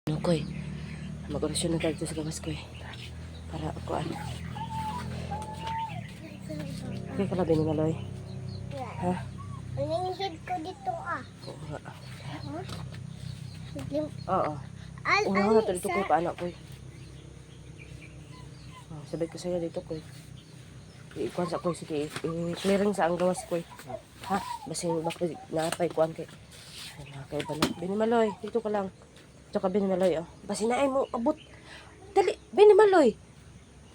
Ano koy? Mag-orasyon na tayo sa gawas koy. Para ako Okay ka labi ni Maloy? Ha? Nanginghid ko dito Oo nga. Oo. Una nga to dito koy, paano koy? Sabay ko sa'yo dito koy. Ikuan sa koy, sige. I-clearing sa ang gawas koy. Ha? Basing bakit naapay kuan kay. Ay nakakaiba na. Bini Maloy, dito ka lang. Dito ka Bini Maloy, oh. Basi na ay mo, abot. Dali, Bini Maloy.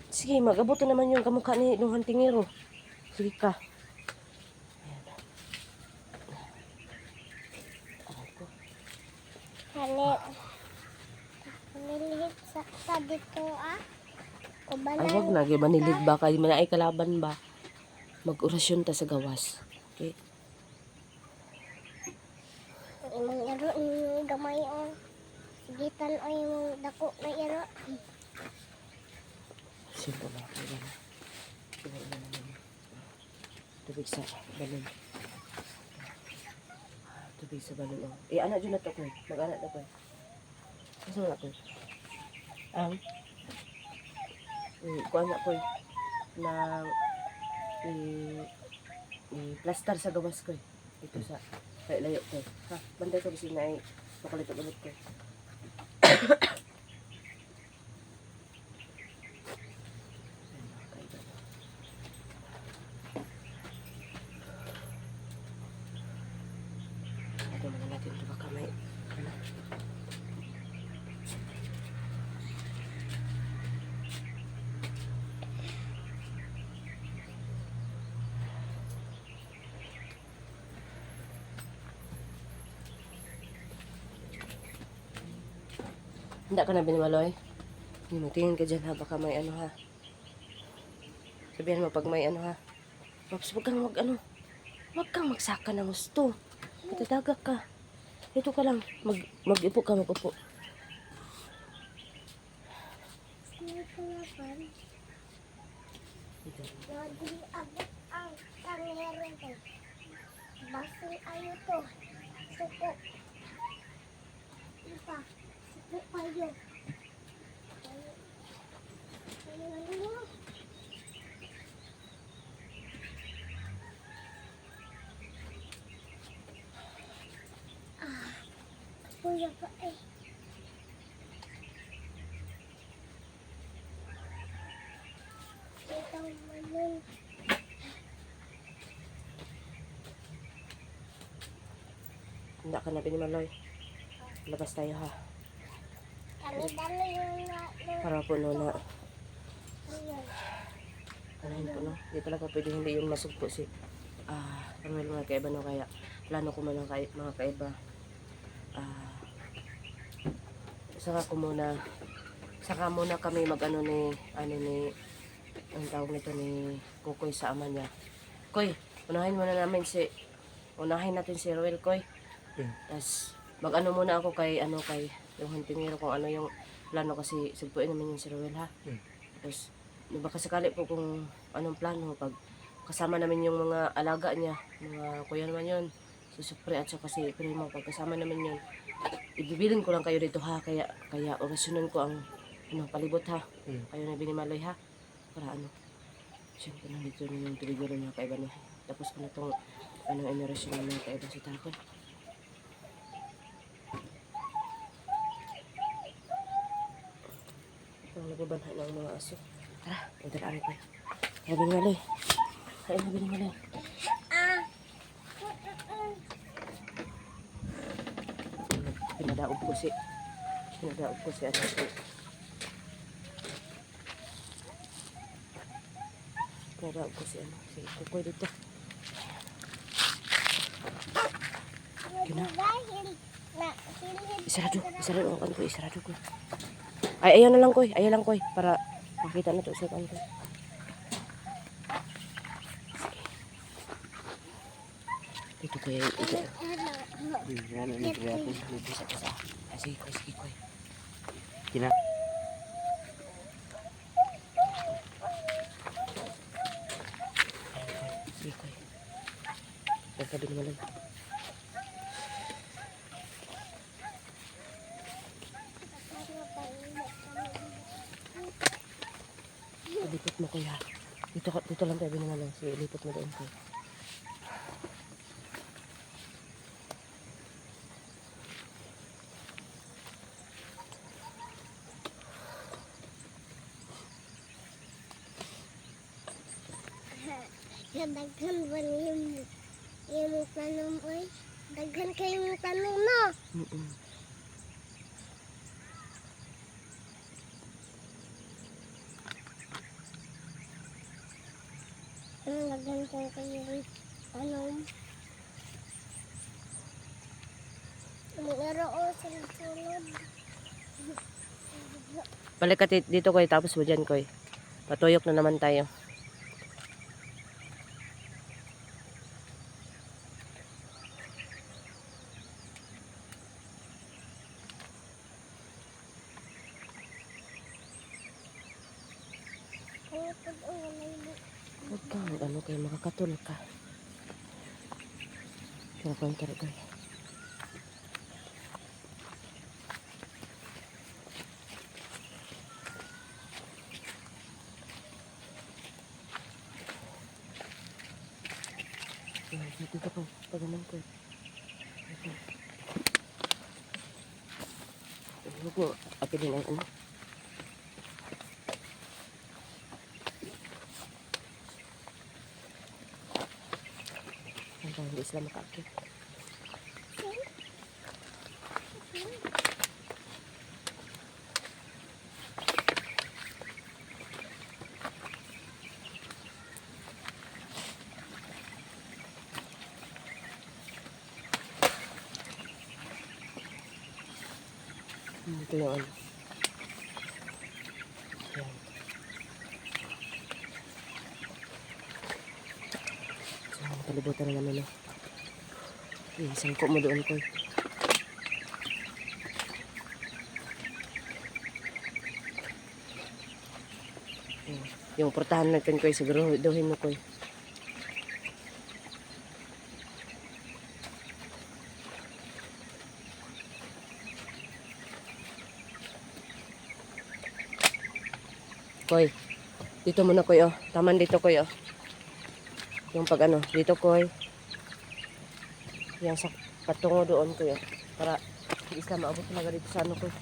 Sige, mag-abot na naman yung kamukha ni Luhan Tingero. Sige ka. Nilihit sa dito Ay, wag na. Manilig ba ka? Ay kalaban ba? Mag-orasyon ta sa gawas. Okay? Imong iro yung gamay sigitan o yung dako na iro. Simple na. Kaya na. Tubig sa balon. Tubig sa balon. Oh. Anak dyan na to ko. Mag-anak na ko. Kasi na ko. Kuha na ko. Na i-plaster sa gawas ko. Ito sa layo ko. Ha? Banday ko kasi na makulit-ulit ko. Ito naman natin ito baka may Handa ka na Binimaloy? Tingin ka dyan ha, baka may ano ha. Sabihan mo pag may ano ha. Pops, wag kang magsaka ng gusto. Matadagak ka. Dito ka lang, mag-ipo ka, mag-upo. Naging abot ang tangero ko. Basing ayo to. Suko. Ipa. Suko kayo. Kuya pa Itang manun. Handa ka na Binimaloy. Labas tayo ha. Dami-dami yung Para puno na. Ayan. Anahin po no. Hindi talaga pwede hindi yung masugpo si Manuel mga kaiba no. Kaya plano ko man ang mga kaiba. Saka muna kami mag-ano ni ang tawag nito ni Kukoy sa ama niya. Koy, unahin natin si Roel, Koy. Tapos mag-ano muna ako kay yung Huntingero kung ano yung plano kasi sugpuin naman yung si Roel ha. Tapos baka sakali po kung anong plano pag kasama namin yung mga alaga niya, mga kuya naman yun. Si Supre at saka si Primo, pag kasama namin yun, ibibilin ko lang kayo dito ha, kaya orasyonan ko ang palibot ha. Kayo na Binimaloy ha. Para siyempre nandito na yung tuliguro niya kaiba niya. Tapos ko na itong inorasyonan niya kaiba sa takot. Ang nagbabanha ng mga aso. Tara, magdaraan ko. Kaya Binimaloy. Kaya na Binimaloy. Pinadaog ko si anak ko. Pinadaog ko si Kukoy dito. Isarado ko. Ay, ayaw lang koy, para makita na to sa kanto. Dito koy, ito. Sige koy. Kina. Sige koy. Sabi naman lang. Lipot mo kuya. Dito lang tayo binimaloy. Sige, lipot mo doon ko. Daghan ba yung tanong oy? Daghan kayong tanong no? Daghan kayong tanong. Laro o sunod. Balik ka dito koy, tapos mo dyan koy. Patuyok na naman tayo. Huwag ka, ano kayo, makakatulog ka. Kaya koy, koy. Dito ko, pagaman ko. Huwag mo, apilin ang ano. Hanggang hindi sila makaakit. Ito yung ano. Yan. So, nakalibutan na naman. Sangko mo doon ko. Yung portahan natin ko, siguro dohin mo ko. Koy, dito muna koy, oh. Taman dito koy, oh. Yung pag ano, dito koy. Yung sa patungo doon koy, oh. Para hindi sila maabot talaga dito sa ano koy.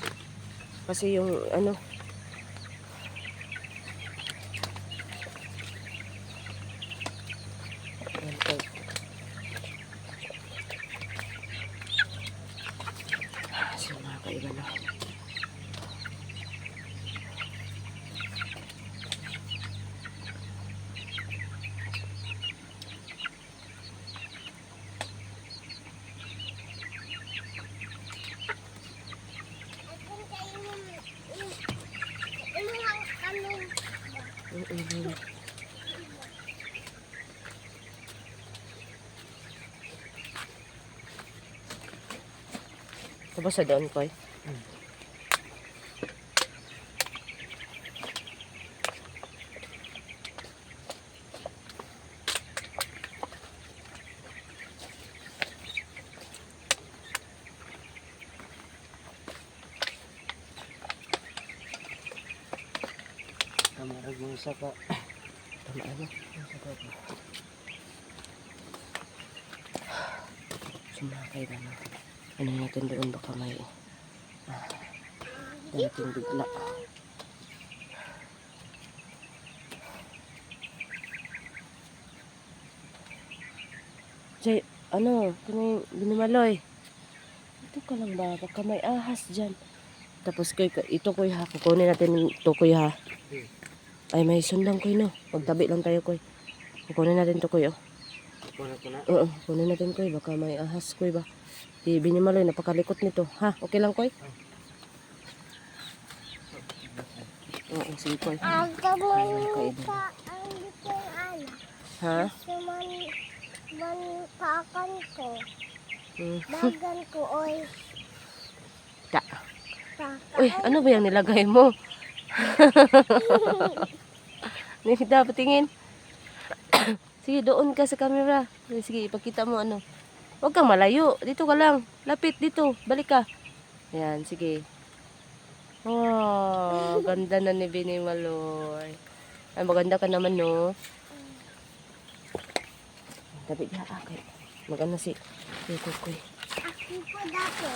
Kasi yung ano, yan koy. So mga kaiba na. Tapos sa doon koy. Kamarag mo isa ka. Tama ano? Sumakay na na. Ano natin doon baka may darating bigla. Jay, ano? Kung binimaloy. Ito ka lang ba? Baka may ahas dyan. Tapos koy, ito koy ha. Kukunin natin ito koy ha. Ay, may sundang koy no. Magtabi lang tayo koy. Kukunin natin ito koy oh. Kuna ko na. Oo, kunin natin koy. Baka may ahas koy ba. Di binimaloy, napakalikot nito. Ha? Okay lang koy? Oo, sige koy. Ang kaman ka ang bitong ano. Ha? Man pakan ko. Hmm. Dagan ko oy. Da. Pakan. Uy, ano ba yung nilagay mo? Dapat tingin. Sige, doon ka sa camera. Sige, ipakita mo ano. Huwag kang malayo. Dito ka lang. Lapit dito. Balik ka. Ayan, sige. Wow, ganda na ni Binimaloy. Ay, maganda ka naman, no? Tabi niya, kay maganda si Kukoy. Ako po dati.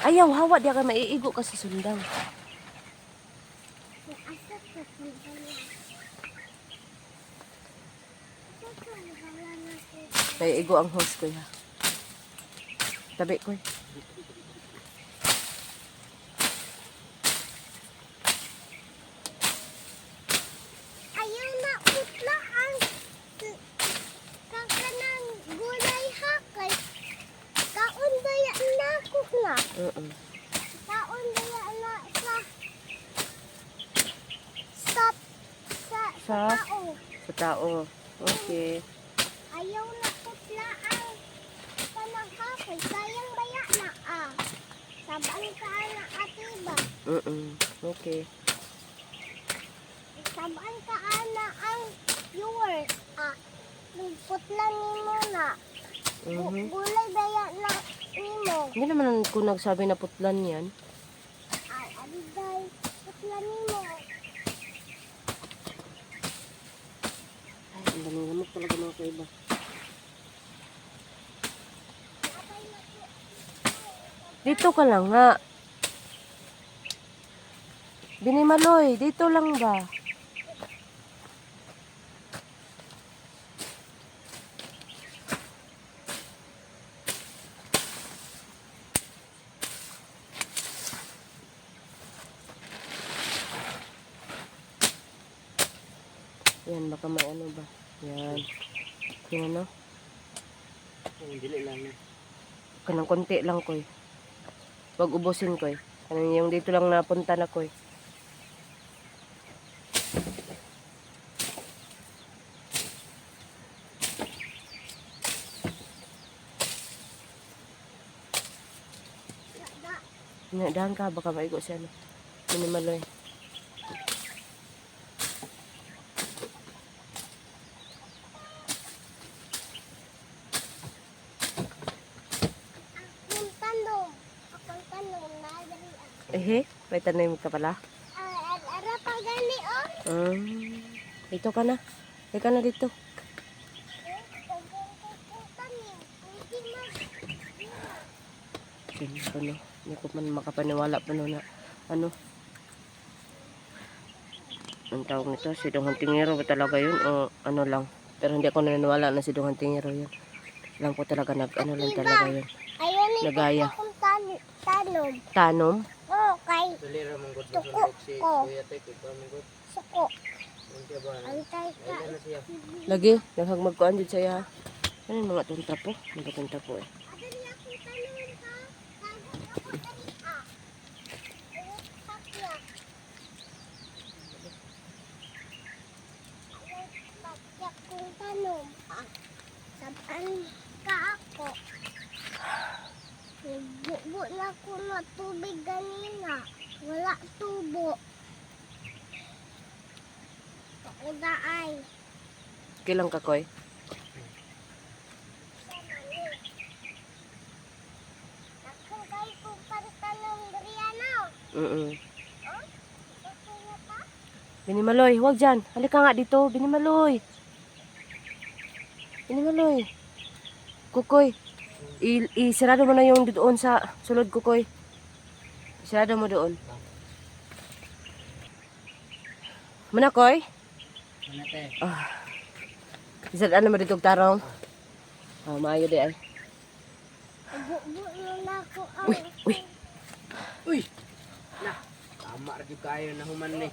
Ayaw, hawa, di ka maiigo ka sa sundang. Asa ko pala. Asa ko wala na ko. Maiigo ang host ko, ha? Tabi ko. Ayaw na utla ang kakanang gulay hakay. Kaon baya na ko na. Kaon baya na sa Sa? tao. Sa tao. Okay. Ayaw na utla ang kanang hakay. Sayang baya na Saban ka na atiba. Okay. Saban ka na ang viewer. Putla nimo na. Gulay baya na nimo. Hindi naman ko nagsabi na putlan yan. Aday, putla nimo. Ay, ang daming gamot talaga mga kaiba. Dito ka lang nga. Binimaloy, dito lang ba? Yan, baka may ano ba? Yan. Yan ano? Ang dili lang na. Kanang konti lang koy. Wag ubusin koy. Kanang yung dito lang napunta na koy. Dahan ka, baka maigo siya no. Minimaloy. Akong tanong na dali. Ehe, may tanim ka pala. Ara pa gani Dito ka na. Teka na dito. Sige, ano. Hindi ko man makapaniwala pa no na. Ano. Ang tawag nito, si Dong Tingero ba talaga yun? O ano lang. Pero hindi ako naniniwala na si Dong Tingero yun. Lang ko talaga ano lang talaga yun. Ayun ni Nagaya. akong tanom. Tanom? Oo, kay Dili ra mong gud Tuko si ko. Kuya Tek ko mong gud. suko. Unsa ba? Antay ka. Ay na siya. Lagi, naghagmagkuan dyan siya. Ano yung mga tunta po? Mga tunta po eh. Adali akong tanom ha. Tagot ako dali Ayun, sakya. Ayun, sakya kong tanom Saban ka ako. Nagbubo na ko na tubig ganina. Wala tubo. Pauda ay. Kilang ka, Koy? Ako kay kong pantanong Brianna. Okay pa? Binimaloy, huwag dyan. Halika nga dito, Binimaloy. Binimaloy. Kukoy, isarado mo na yung doon sa sulod, Kukoy. Isarado mo doon. Muna, Koy. Ano te? Isarado mo dito, tarong. Maayo di ay. Bubo na ako ang... Uy, Uy. Na, tama ra gyud kayo na human ni.